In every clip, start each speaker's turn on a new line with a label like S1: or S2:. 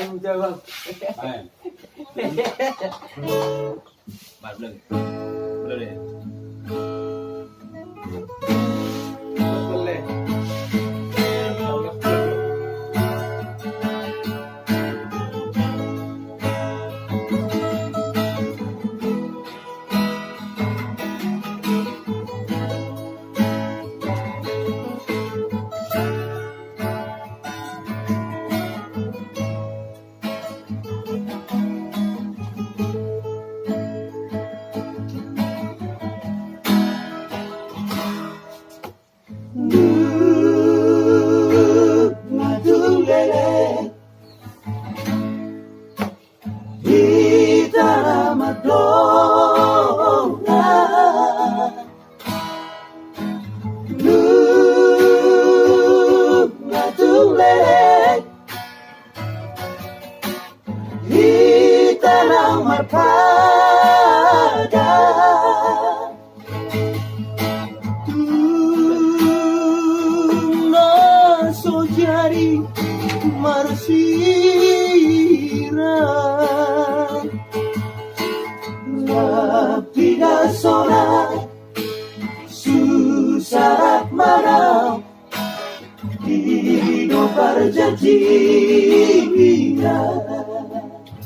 S1: tanggung jawab.
S2: Belum. Belum deh.
S1: Boleh.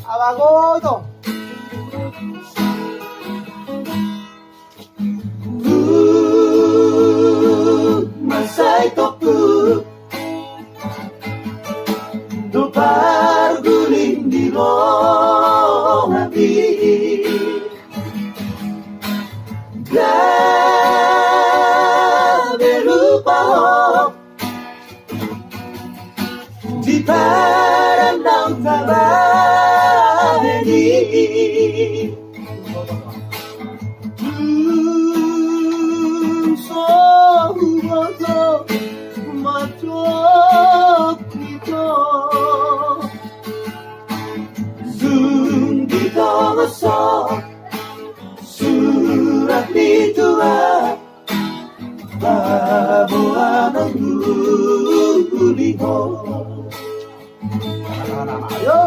S3: Abago itu.
S4: Masai topu Dupar guling di longabi Gabe lupa ho Di parandang kabahedi Surat ditua Bawa mengguliho
S3: Ayo.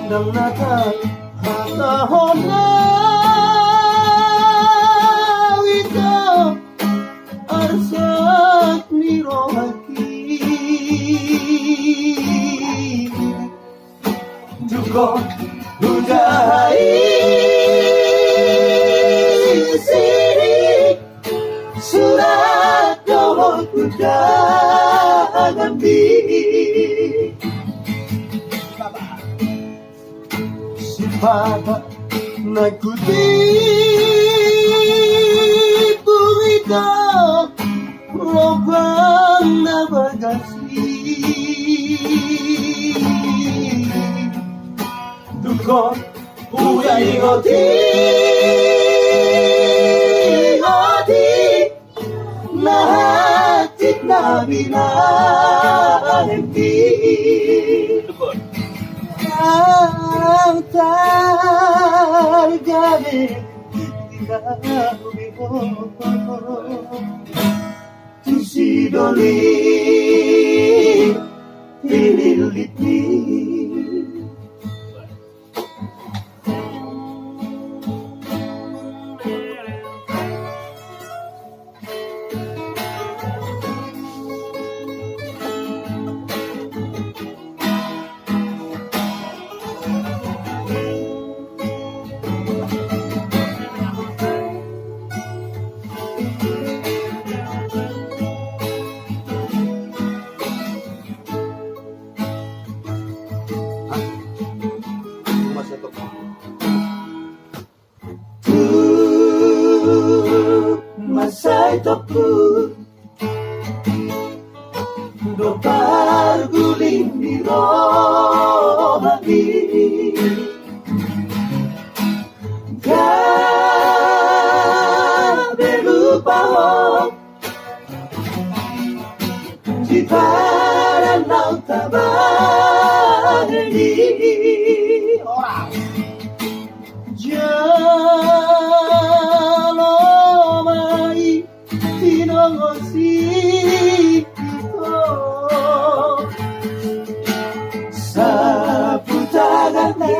S4: Nang nata Hatahon na Wito Arsak nirohaki Duko Budai Siri Surat dohon kudangan Sifata nagkutipo ito Robang na bagasi Dugo Uyay ngoti Nahatik na binahempi Ang targabi Tinabi ko Tusidoli Pililiti Masai topu Dopar guling di rohati Gabe lupa ho Di parandang tabahedi
S3: Orang.
S4: Jalomai tinongosiko agane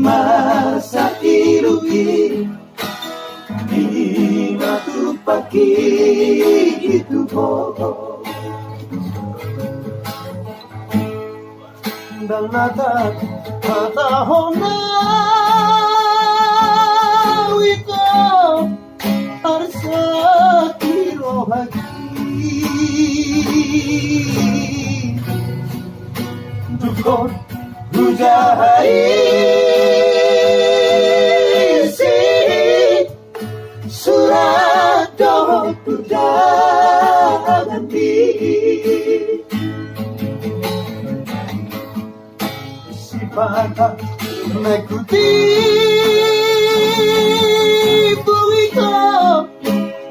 S4: masa iluki ina tu paki itu bohong dan nata hona wiko arsa kiro hagi dukon hujahai si surat doh tujangan di si Batak mengikuti bumiko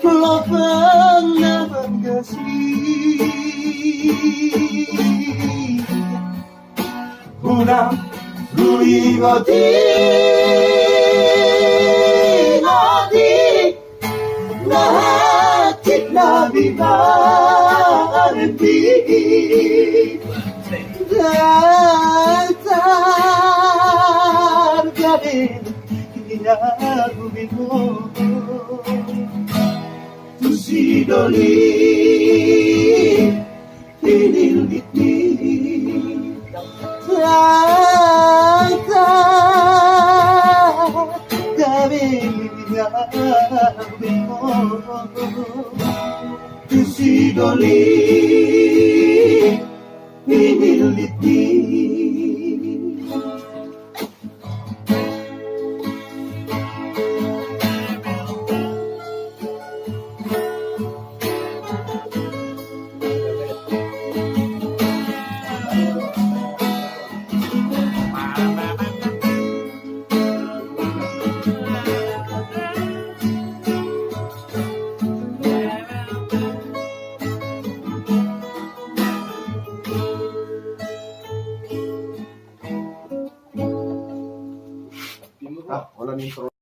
S4: lo pernah kasih unang luingoti nadi nahatik nabi marepi datar gadin inagubino tusidoli piniliti tusidoli piniliti
S1: Wala ning